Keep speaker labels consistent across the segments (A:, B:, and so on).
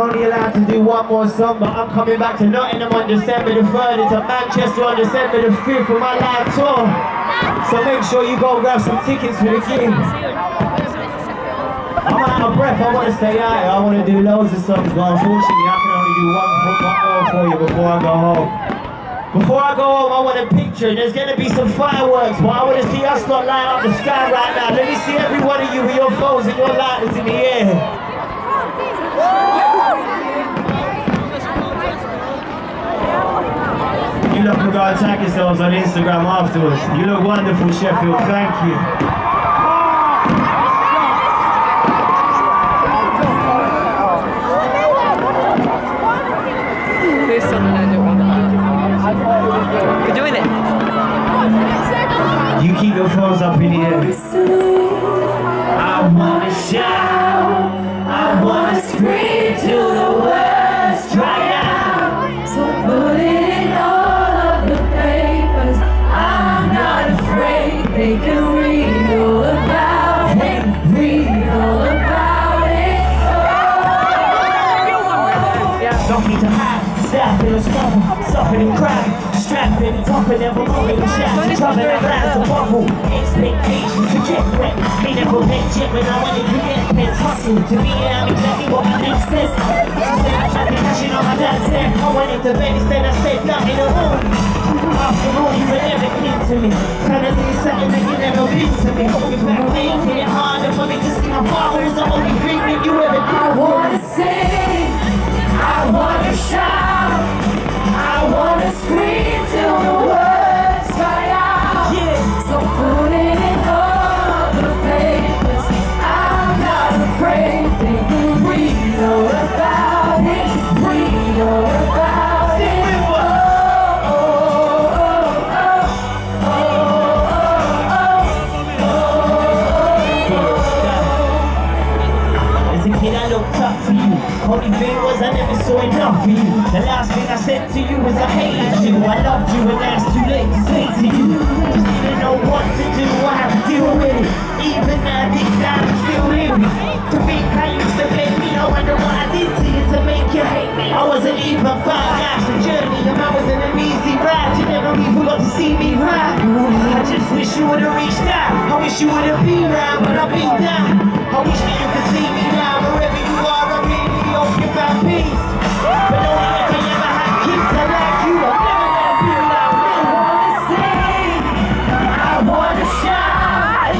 A: only allowed to do one more song, but I'm coming back to Nottingham on December the 3rd, into Manchester on December the 5th for my live tour. So make sure you go grab some tickets for the gig. I'm out of breath, I want to stay out. I want to do loads of songs, but unfortunately I can only do one more for you before I go home. Before I go home, I want a picture. There's going to be some fireworks, but I want to see us not light up the sky right now. Let me see every one of you with your phones and your lighters in the air. You lot can go and tag yourselves on Instagram afterwards. You look wonderful, Sheffield. Thank you.
B: We're doing it.
A: You keep your phones up in the air. I wanna shout, I wanna scream till the words dry out. So put it in all of the papers. I'm not afraid. They can read all about it. Read all about it. Oh. Something to hide, stabbing and scuffle, suffering and crying. Strapping and dropping never moving the shaft, dropping a glass of bubble. Expectations to get wet. Me never been jet when I wanted to get pets. Hustle to be I'm exactly what my next says. She said I tried to cash in on my dad's head. I went into bed instead I stayed down in the room. After all, you were never kin to me. Trying to do something that you never been to me. In fact, making it harder for me to see my father is the only thing that you ever did. I wanna sing, I wanna shout, I wanna scream till the words dry out. Yeah. So put it in all the papers. I'm not afraid. They can read all about it. Read all about it. Oh, oh, oh, oh, oh, oh, oh. As a kid I looked up to you. Only thing was I never saw enough for you. The last thing I said to you was I hated you. I loved you and now it's too late to say to you. Just didn't know what to do, I had to deal with it. Even now deep down I'm still living. To think I used to hate me, I wonder what I did to you to make you hate me. I wasn't even 5 hours a journey and I wasn't an easy ride. You never even got to see me ride. I just wish you would've reached out. I wish you would've been round, but I've been down. I wish that you could see me now. Wherever you are, I really hope you found peace. But no one ever had kids that like you. I'll never let be without me. I wanna sing, I wanna shout,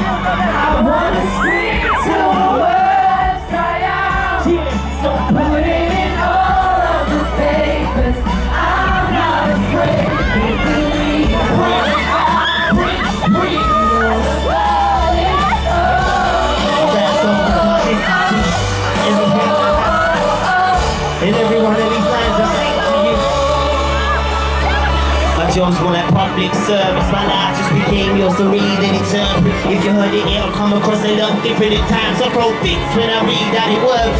A: I wanna scream till the words dry out. So put it in all of the papers. I'm not afraid. Breathe all about it. That's all and every one of these lines I sing to you. My job's more like public service. My life just became yours to read and interpret. If you heard it, it'll come across a lot different at times. I throw bits when I read that it works.